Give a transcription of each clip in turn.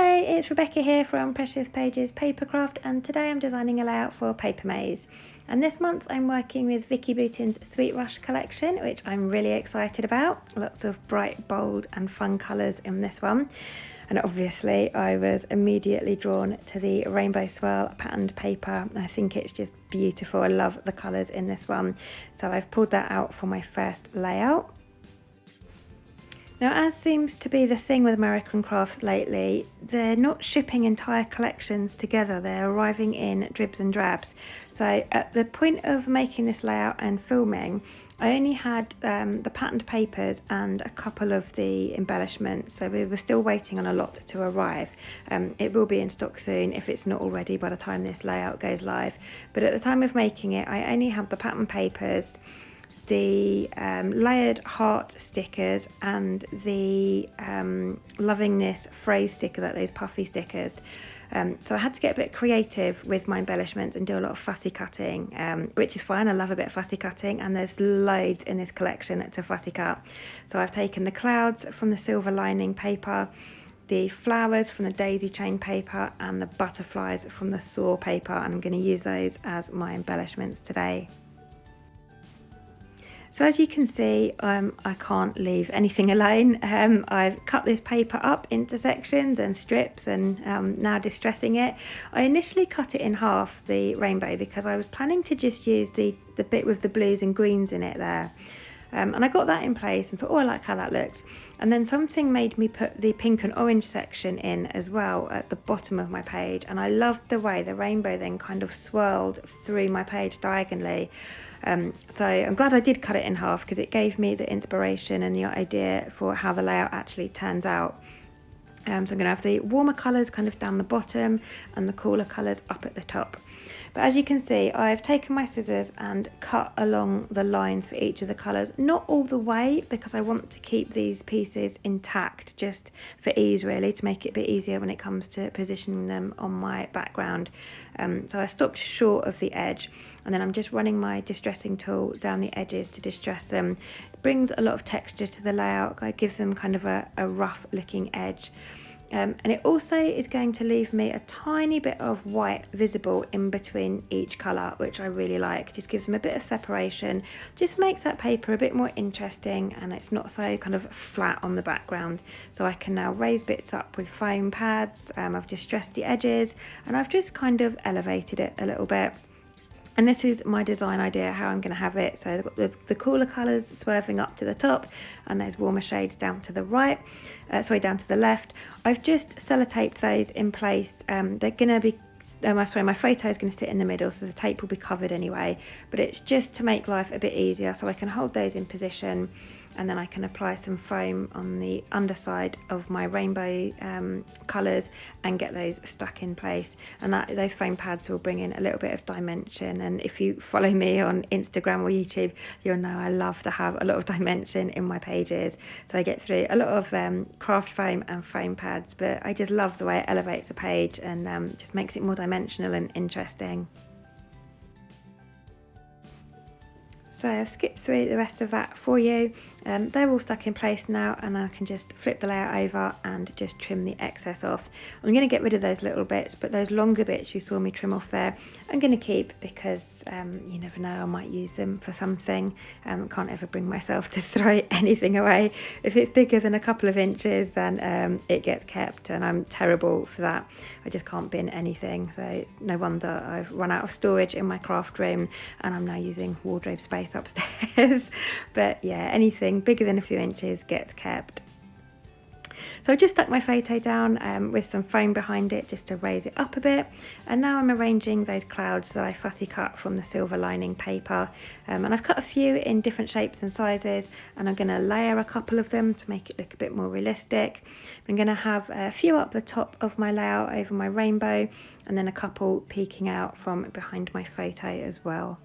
Hey, it's Rebecca here from Precious Pages Papercraft, and today I'm designing a layout for Papermaze. And this month I'm working with Vicki Boutin's Sweet Rush collection, which I'm really excited about. Lots of bright, bold and fun colours in this one. And obviously I was immediately drawn to the rainbow swirl patterned paper. I think it's just beautiful. I love the colours in this one. So I've pulled that out for my first layout. Now, as seems to be the thing with American crafts lately, they're not shipping entire collections together, they're arriving in dribs and drabs. So at the point of making this layout and filming, I only had the patterned papers and a couple of the embellishments, so we were still waiting on a lot to arrive. It will be in stock soon if it's not already by the time this layout goes live. But at the time of making it, I only had the patterned papers, the layered heart stickers and the loving this phrase stickers, like those puffy stickers. So I had to get a bit creative with my embellishments and do a lot of fussy cutting, which is fine. I love a bit of fussy cutting, and there's loads in this collection to fussy cut. So I've taken the clouds from the silver lining paper, the flowers from the daisy chain paper, and the butterflies from the saw paper, and I'm going to use those as my embellishments today. So as you can see, I can't leave anything alone. I've cut this paper up into sections and strips, and now distressing it. I initially cut it in half, the rainbow, because I was planning to just use the bit with the blues and greens in it there. And I got that in place and thought, oh, I like how that looks. And then something made me put the pink and orange section in as well at the bottom of my page. And I loved the way the rainbow then kind of swirled through my page diagonally. So I'm glad I did cut it in half, because it gave me the inspiration and the idea for how the layout actually turns out. So I'm going to have the warmer colours kind of down the bottom and the cooler colours up at the top. But as you can see, I've taken my scissors and cut along the lines for each of the colours. Not all the way, because I want to keep these pieces intact just for ease, really, to make it a bit easier when it comes to positioning them on my background. So I stopped short of the edge, and then I'm just running my distressing tool down the edges to distress them. It brings a lot of texture to the layout. It gives them kind of a rough looking edge. And it also is going to leave me a tiny bit of white visible in between each colour, which I really like. Just gives them a bit of separation, just makes that paper a bit more interesting, and it's not so kind of flat on the background. So I can now raise bits up with foam pads. I've distressed the edges, and I've just kind of elevated it a little bit. And this is my design idea, how I'm going to have it. So I've got the cooler colours swerving up to the top, and those warmer shades down to the right, down to the left. I've just sellotaped those in place. They're going to be, my photo is going to sit in the middle, so the tape will be covered anyway. But it's just to make life a bit easier, so I can hold those in position, and then I can apply some foam on the underside of my rainbow colours and get those stuck in place. And those foam pads will bring in a little bit of dimension, and if you follow me on Instagram or YouTube, you'll know I love to have a lot of dimension in my pages. So I get through a lot of craft foam and foam pads, but I just love the way it elevates a page and just makes it more dimensional and interesting. So I've skipped through the rest of that for you. They're all stuck in place now, and I can just flip the layout over and just trim the excess off. I'm going to get rid of those little bits, but those longer bits you saw me trim off there, I'm going to keep, because you never know, I might use them for something. Can't ever bring myself to throw anything away. If it's bigger than a couple of inches, then it gets kept, and I'm terrible for that. I just can't bin anything, so it's no wonder I've run out of storage in my craft room, and I'm now using wardrobe space upstairs. But yeah, anything bigger than a few inches gets kept. So I've just stuck my photo down with some foam behind it just to raise it up a bit, and now I'm arranging those clouds that I fussy cut from the silver lining paper, and I've cut a few in different shapes and sizes, and I'm going to layer a couple of them to make it look a bit more realistic. I'm going to have a few up the top of my layout over my rainbow, and then a couple peeking out from behind my photo as well.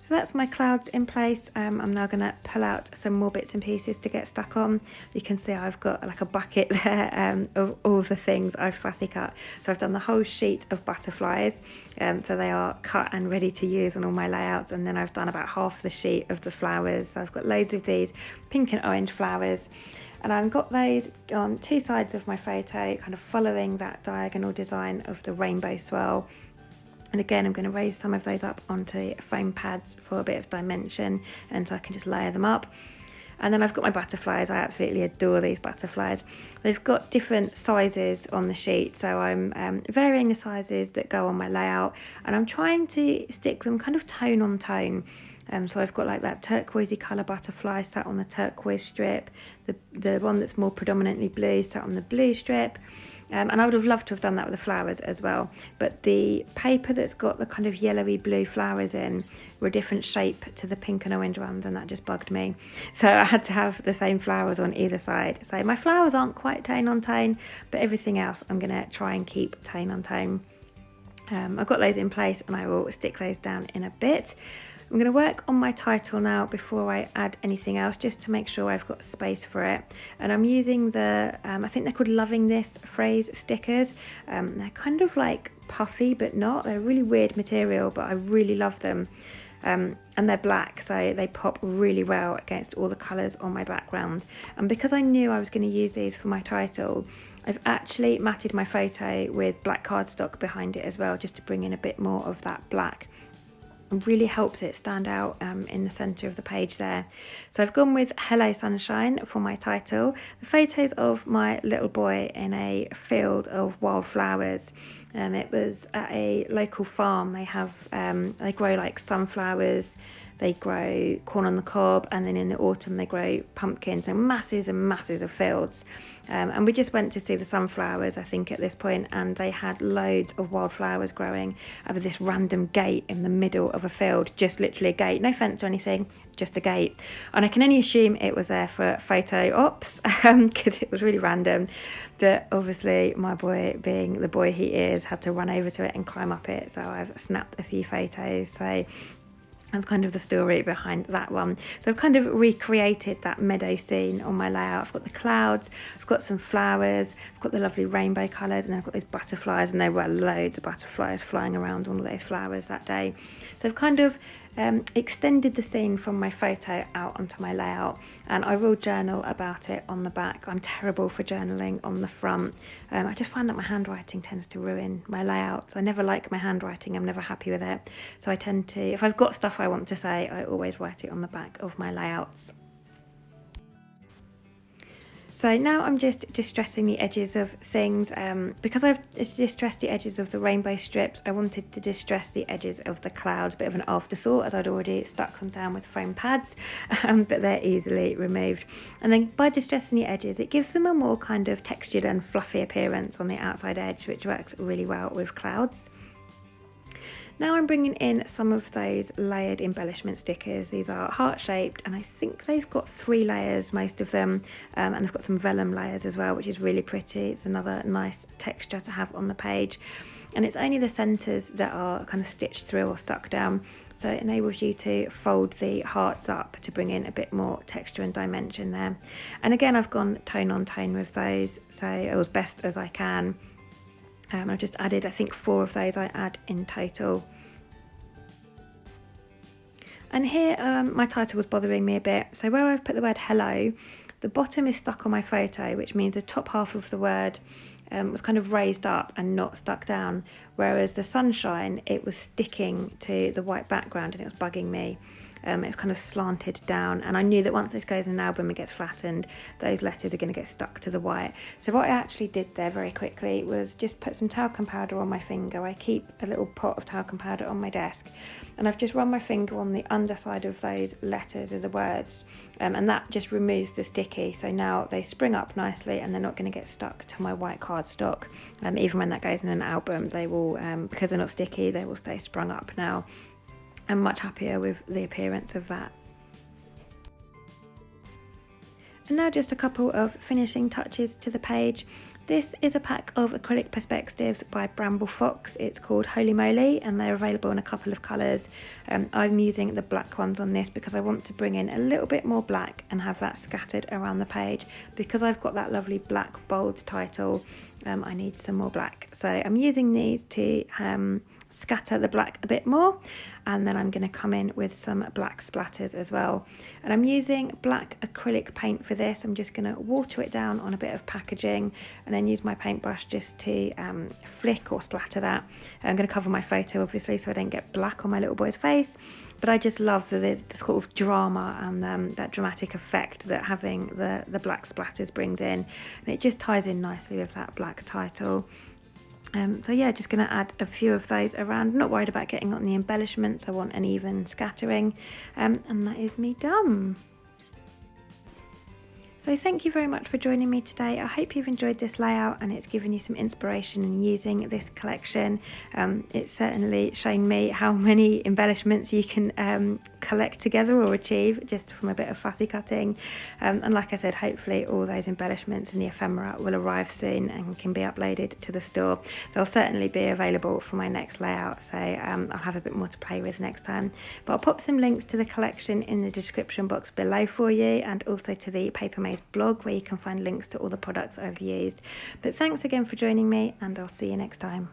So that's my clouds in place. I'm now going to pull out some more bits and pieces to get stuck on. You can see I've got like a bucket there of all the things I've fussy cut. So I've done the whole sheet of butterflies, so they are cut and ready to use on all my layouts, and then I've done about half the sheet of the flowers. So I've got loads of these pink and orange flowers, and I've got those on two sides of my photo, kind of following that diagonal design of the rainbow swirl. And again, I'm going to raise some of those up onto foam pads for a bit of dimension, and so I can just layer them up. And then I've got my butterflies. I absolutely adore these butterflies. They've got different sizes on the sheet, so I'm varying the sizes that go on my layout, and I'm trying to stick them kind of tone on tone. So I've got like that turquoisey colour butterfly sat on the turquoise strip, the one that's more predominantly blue sat on the blue strip. And I would have loved to have done that with the flowers as well, but the paper that's got the kind of yellowy blue flowers in were a different shape to the pink and orange ones, and that just bugged me. So I had to have the same flowers on either side. So my flowers aren't quite tone on tone, but everything else I'm going to try and keep tone on tone. I've got those in place, and I will stick those down in a bit. I'm going to work on my title now before I add anything else, just to make sure I've got space for it. And I'm using the, I think they're called Loving This phrase stickers. They're kind of like puffy, but not. They're a really weird material, but I really love them. And they're black, so they pop really well against all the colours on my background. And because I knew I was going to use these for my title, I've actually matted my photo with black cardstock behind it as well, just to bring in a bit more of that black. It really helps it stand out in the centre of the page there. So I've gone with Hello Sunshine for my title. The photos of my little boy in a field of wildflowers. It was at a local farm. They have they grow like sunflowers, they grow corn on the cob, and then in the autumn they grow pumpkins, so masses and masses of fields. And we just went to see the sunflowers, I think, at this point, and they had loads of wildflowers growing over this random gate in the middle of a field, just literally a gate, no fence or anything, just a gate. And I can only assume it was there for photo ops, because it was really random. But obviously my boy, being the boy he is, had to run over to it and climb up it, so I've snapped a few photos. So that's kind of the story behind that one. So I've kind of recreated that meadow scene on my layout. I've got the clouds, I've got some flowers, I've got the lovely rainbow colours, and then I've got these butterflies, and there were loads of butterflies flying around all of those flowers that day. So I've kind of extended the scene from my photo out onto my layout, and I will journal about it on the back. I'm terrible for journaling on the front. I just find that my handwriting tends to ruin my layouts. I never like my handwriting, I'm never happy with it. So I tend to, if I've got stuff I want to say, I always write it on the back of my layouts. So now I'm just distressing the edges of things. Because I've distressed the edges of the rainbow strips, I wanted to distress the edges of the clouds. Bit of an afterthought, as I'd already stuck them down with foam pads, but they're easily removed. And then by distressing the edges, it gives them a more kind of textured and fluffy appearance on the outside edge, which works really well with clouds. Now I'm bringing in some of those layered embellishment stickers. These are heart-shaped, and I think they've got 3 layers, most of them, and they've got some vellum layers as well, which is really pretty. It's another nice texture to have on the page. And it's only the centres that are kind of stitched through or stuck down, so it enables you to fold the hearts up to bring in a bit more texture and dimension there. And again, I've gone tone on tone with those, so as best as I can. I've just added, I think 4 of those I add in total. And here my title was bothering me a bit, so where I've put the word hello, the bottom is stuck on my photo, which means the top half of the word was kind of raised up and not stuck down, whereas the sunshine, it was sticking to the white background and it was bugging me. It's kind of slanted down, and I knew that once this goes in an album and gets flattened, those letters are going to get stuck to the white. So what I actually did there very quickly was just put some talcum powder on my finger. I keep a little pot of talcum powder on my desk, and I've just run my finger on the underside of those letters of the words, and that just removes the sticky. So now they spring up nicely and they're not going to get stuck to my white cardstock. Even when that goes in an album, they will, because they're not sticky, they will stay sprung up now. I'm much happier with the appearance of that. And now just a couple of finishing touches to the page. This is a pack of acrylic perspectives by Bramble Fox. It's called Holy Moly and they're available in a couple of colours. I'm using the black ones on this because I want to bring in a little bit more black and have that scattered around the page. Because I've got that lovely black bold title, I need some more black. So I'm using these to scatter the black a bit more, and then I'm going to come in with some black splatters as well. And I'm using black acrylic paint for this. I'm just going to water it down on a bit of packaging and then use my paintbrush just to flick or splatter that. I'm going to cover my photo obviously so I don't get black on my little boy's face, but I just love the sort of drama and that dramatic effect that having the black splatters brings in, and it just ties in nicely with that black title. So yeah, just going to add a few of those around. Not worried about getting on the embellishments. I want an even scattering, and that is me done. So thank you very much for joining me today. I hope you've enjoyed this layout and it's given you some inspiration in using this collection. It's certainly shown me how many embellishments you can collect together or achieve just from a bit of fussy cutting. And like I said, hopefully all those embellishments and the ephemera will arrive soon and can be uploaded to the store. They'll certainly be available for my next layout, so I'll have a bit more to play with next time. But I'll pop some links to the collection in the description box below for you, and also to the Papermaze blog where you can find links to all the products I've used. But thanks again for joining me, and I'll see you next time.